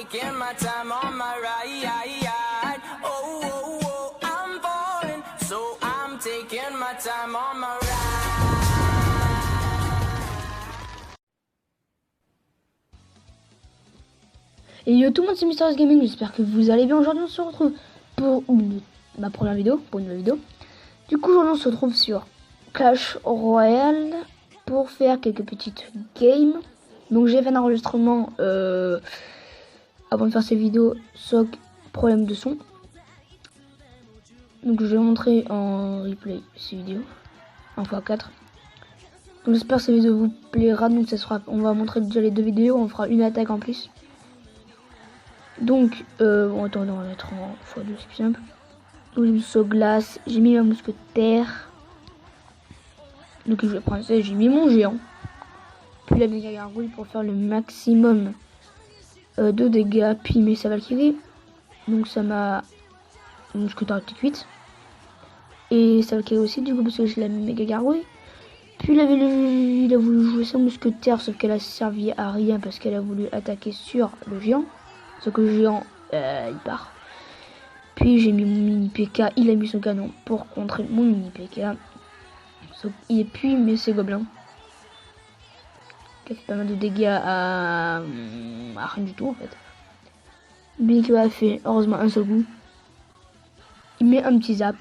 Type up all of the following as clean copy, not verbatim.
taking my time on my ride. Oh, oh, oh, I'm falling, so I'm taking my time on my ride. Et yo tout le monde, c'est Mysterious Gaming, j'espère que vous allez bien. Aujourd'hui on se retrouve pour ma première vidéo, pour une nouvelle vidéo. Du coup aujourd'hui on se retrouve sur Clash Royale pour faire quelques petites games. Donc j'ai fait un enregistrement avant de faire ces vidéos, sauf problème de son. Donc je vais montrer en replay ces vidéos, en x4. Donc j'espère que cette vidéo vous plaira, donc ça sera, on va montrer déjà les deux vidéos, on fera une attaque en plus. Donc, bon, attendez, on va mettre en x2, c'est plus simple. Donc, j'ai mis saut glace, j'ai mis ma mousquetaire. Donc, je vais prendre ça, j'ai mis mon géant. Puis la méga gargouille pour faire le maximum de dégâts. Puis mes sa Valkyrie. Donc, ça m'a. Mon mousquetaire petite 8. Et sa Valkyrie aussi, du coup, parce que j'ai la méga gargouille. Puis il a voulu jouer sa mousquetaire, sauf qu'elle a servi à rien parce qu'elle a voulu attaquer sur le géant. Sauf que le géant, il part. Puis j'ai mis mon mini PK, il a mis son canon pour contrer mon mini PK. Et puis il met ses gobelins. Qui a fait pas mal de dégâts à rien du tout en fait. Bien qu'il a fait heureusement un seul coup. Il met un petit zap.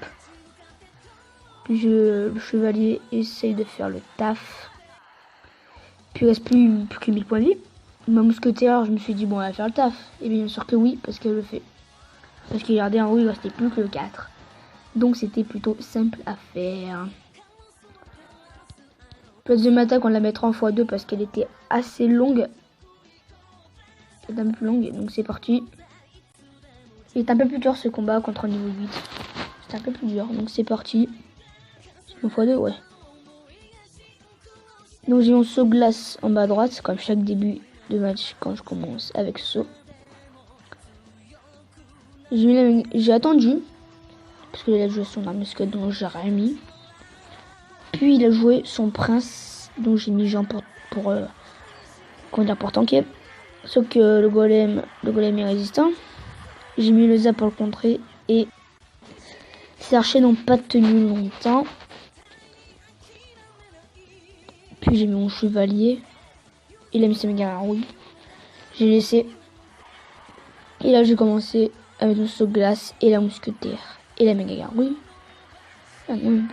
Puis le chevalier essaye de faire le taf. Puis il reste plus que 1000 points de vie. Ma mousquetaire, je me suis dit, bon, elle va faire le taf. Et bien sûr que oui, parce qu'elle le fait. Parce qu'il regardait en haut, il restait plus que le 4. Donc c'était plutôt simple à faire. La deuxième attaque, on la mettra en x2 parce qu'elle était assez longue. Elle est un peu plus longue, donc c'est parti. Il est un peu plus dur ce combat contre un niveau 8. C'est un peu plus dur, donc c'est parti. C'est mon x2, ouais. Donc j'ai mon saut glace en bas à droite, comme chaque début de match quand je commence avec saut. J'ai attendu parce qu'il a joué son arme musquette dont j'ai rien mis. Puis il a joué son prince dont j'ai mis Jean pour tanker. Sauf que le golem est résistant. J'ai mis le zap pour le contrer et ces archers n'ont pas tenu longtemps. Puis j'ai mis mon chevalier. Il a mis sa méga gargouille. J'ai laissé. Et là j'ai commencé avec le saut glace et la mousquetaire et la méga gargouille. Ah non,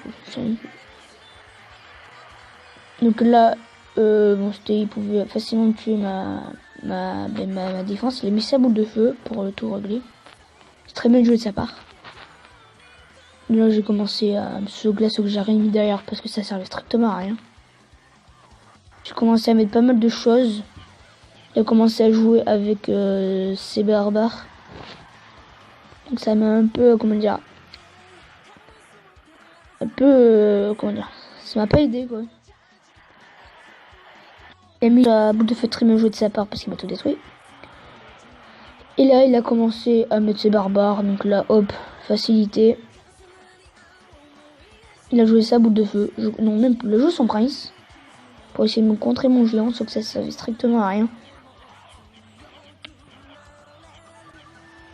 donc là, bon, il pouvait facilement tuer ma défense. Il a mis sa boule de feu pour le tout régler. C'est très bien joué de sa part. Là j'ai commencé à me saut glace que j'ai rien mis derrière parce que ça servait strictement à rien. J'ai commencé à mettre pas mal de choses. Il a commencé à jouer avec ses barbares. Donc ça m'a un peu, comment dire, ça m'a pas aidé quoi. Il a mis la boule de feu très bien jouée de sa part parce qu'il m'a tout détruit. Et là il a commencé à mettre ses barbares, donc là hop, facilité. Il a joué sa boule de feu, non même il a joué son prince pour essayer de me contrer mon géant, sauf que ça servait strictement à rien.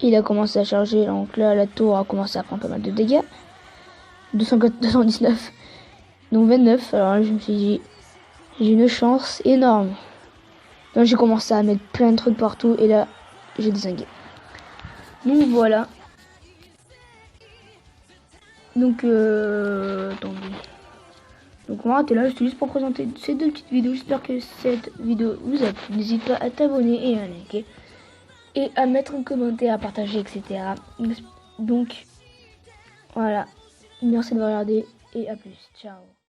Il a commencé à charger, donc là la tour a commencé à prendre pas mal de dégâts. 219, donc 29, alors là je me suis dit, j'ai une chance énorme. Donc j'ai commencé à mettre plein de trucs partout et là j'ai dézingué. Donc voilà. Donc attendez. Donc on va arrêter là, c'est juste pour présenter ces deux petites vidéos. J'espère que cette vidéo vous a plu. N'hésite pas à t'abonner et à liker. Et à mettre un commentaire, à partager, etc. Donc, voilà. Merci de regarder et à plus. Ciao.